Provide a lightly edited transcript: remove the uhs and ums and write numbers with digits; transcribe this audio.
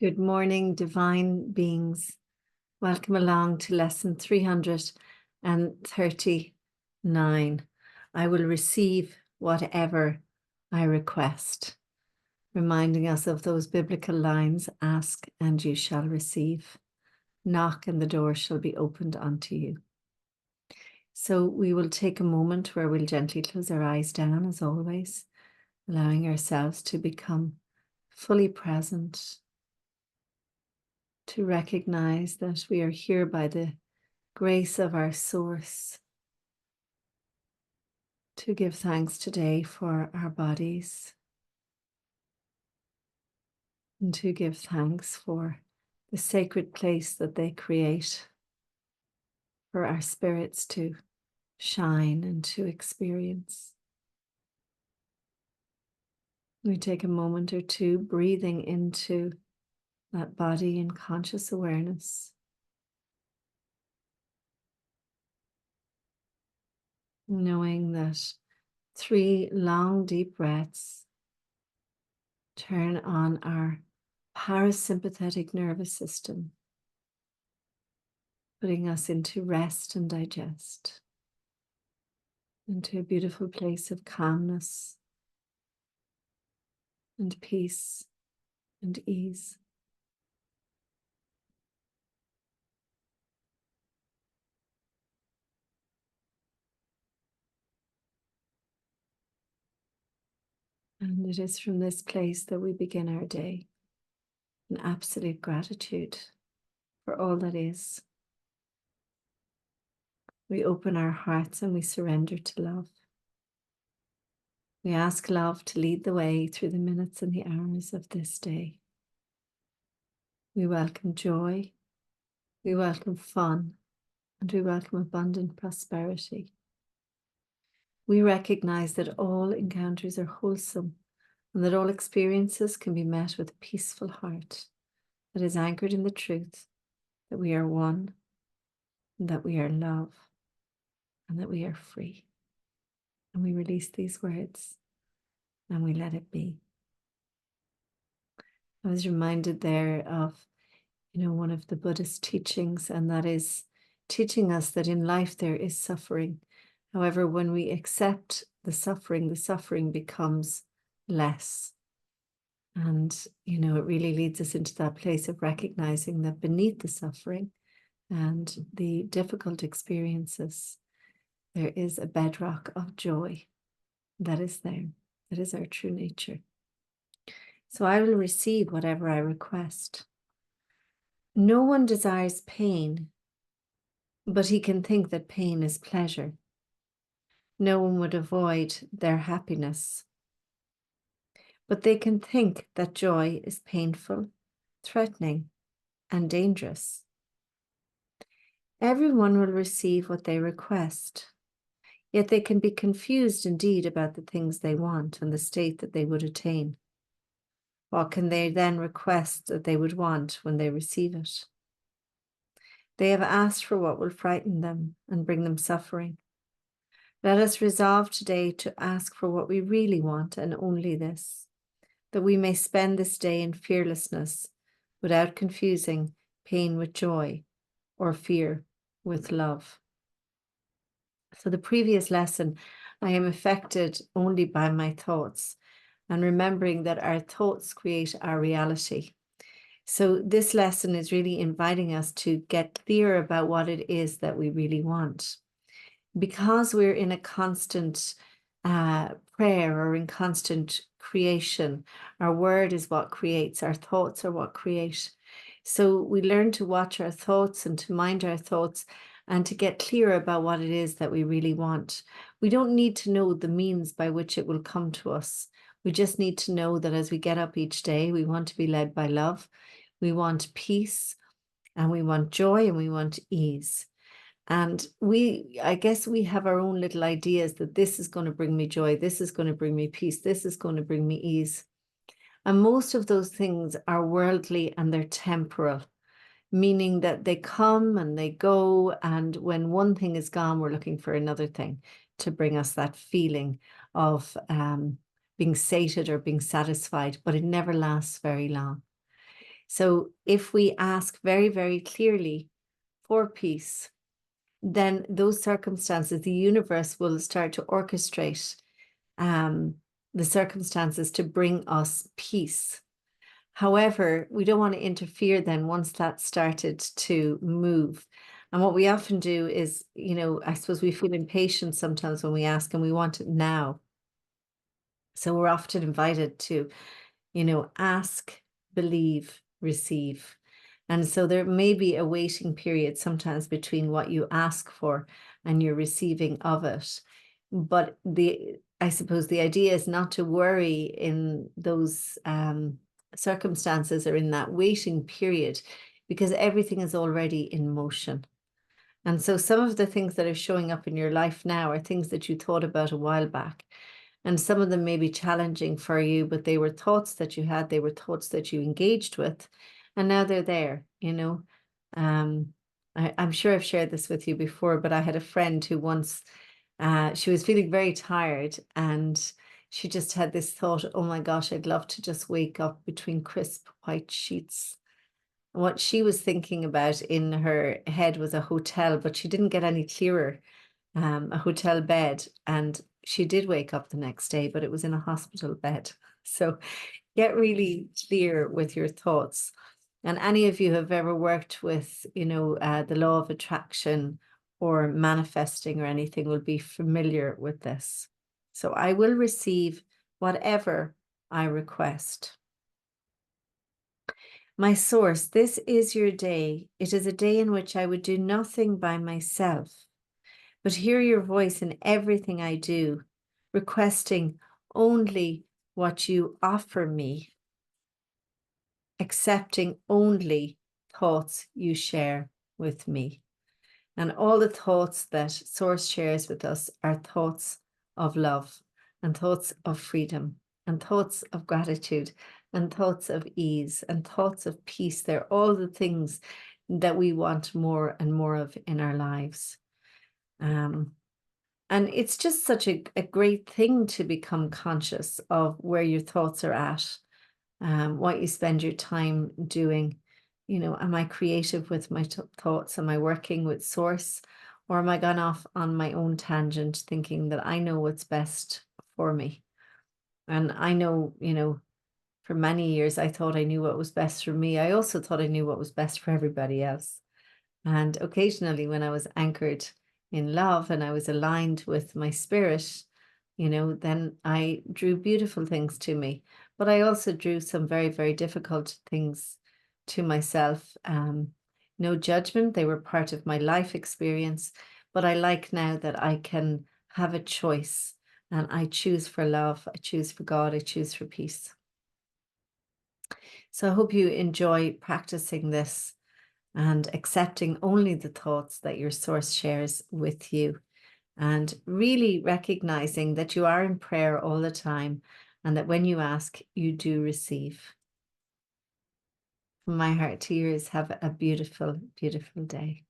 Good morning, divine beings. Welcome along to lesson 339. I will receive whatever I request. Reminding us of those biblical lines, ask and you shall receive. Knock and the door shall be opened unto you. So we will take a moment where we'll gently close our eyes down as always, allowing ourselves to become fully present, to recognize that we are here by the grace of our source, to give thanks today for our bodies, and to give thanks for the sacred place that they create for our spirits to shine and to experience. We take a moment or two breathing into that body in conscious awareness. Knowing that 3 long, deep breaths turn on our parasympathetic nervous system, putting us into rest and digest, into a beautiful place of calmness and peace and ease. And it is from this place that we begin our day, in absolute gratitude for all that is. We open our hearts and we surrender to love. We ask love to lead the way through the minutes and the hours of this day. We welcome joy, we welcome fun, and we welcome abundant prosperity. We recognize that all encounters are wholesome and that all experiences can be met with a peaceful heart that is anchored in the truth that we are one, and that we are love, and that we are free. And we release these words and we let it be. I was reminded there of, one of the Buddhist teachings, and that is teaching us that in life there is suffering. However, when we accept the suffering becomes less. And, it really leads us into that place of recognizing that beneath the suffering and the difficult experiences, there is a bedrock of joy that is there. That is our true nature. So I will receive whatever I request. No one desires pain, but he can think that pain is pleasure. No one would avoid their happiness, but they can think that joy is painful, threatening, and dangerous. Everyone will receive what they request, yet they can be confused indeed about the things they want and the state that they would attain. What can they then request that they would want when they receive it? They have asked for what will frighten them and bring them suffering. Let us resolve today to ask for what we really want, and only this, that we may spend this day in fearlessness without confusing pain with joy or fear with love. So the previous lesson, I am affected only by my thoughts, and remembering that our thoughts create our reality. So this lesson is really inviting us to get clear about what it is that we really want. Because we're in a constant prayer or in constant creation, our word is what creates, our thoughts are what create. So we learn to watch our thoughts and to mind our thoughts and to get clear about what it is that we really want. We don't need to know the means by which it will come to us. We just need to know that as we get up each day, we want to be led by love, we want peace, and we want joy, and we want ease. And I guess we have our own little ideas that this is going to bring me joy, this is going to bring me peace, this is going to bring me ease. And most of those things are worldly and they're temporal, meaning that they come and they go, and when one thing is gone, we're looking for another thing to bring us that feeling of being sated or being satisfied, but it never lasts very long. So if we ask very, very clearly for peace, then those circumstances, the universe will start to orchestrate the circumstances to bring us peace. However, we don't want to interfere then once that started to move. And what we often do is, I suppose we feel impatient sometimes when we ask and we want it now. So we're often invited to, ask, believe, receive. And so there may be a waiting period sometimes between what you ask for and your receiving of it. But I suppose the idea is not to worry in those circumstances or in that waiting period, because everything is already in motion. And so some of the things that are showing up in your life now are things that you thought about a while back. And some of them may be challenging for you, but they were thoughts that you had, they were thoughts that you engaged with, and now they're there, I'm sure I've shared this with you before, but I had a friend who once, she was feeling very tired and she just had this thought, oh my gosh, I'd love to just wake up between crisp white sheets. What she was thinking about in her head was a hotel, but she didn't get any clearer, a hotel bed. And she did wake up the next day, but it was in a hospital bed. So get really clear with your thoughts. And any of you have ever worked with, the law of attraction or manifesting or anything will be familiar with this. So I will receive whatever I request. My source, this is your day. It is a day in which I would do nothing by myself, but hear your voice in everything I do, requesting only what you offer me, accepting only thoughts you share with me. And all the thoughts that Source shares with us are thoughts of love and thoughts of freedom and thoughts of gratitude and thoughts of ease and thoughts of peace. They're all the things that we want more and more of in our lives. And it's just such a great thing to become conscious of where your thoughts are at, what you spend your time doing. Am I creative with my thoughts? Am I working with Source? Or am I gone off on my own tangent thinking that I know what's best for me? And I know, for many years, I thought I knew what was best for me. I also thought I knew what was best for everybody else. And occasionally when I was anchored in love and I was aligned with my spirit, then I drew beautiful things to me. But I also drew some very, very difficult things to myself. No judgment. They were part of my life experience. But I like now that I can have a choice and I choose for love. I choose for God. I choose for peace. So I hope you enjoy practicing this and accepting only the thoughts that your source shares with you, and really recognizing that you are in prayer all the time and that when you ask, you do receive. From my heart to yours, have a beautiful, beautiful day.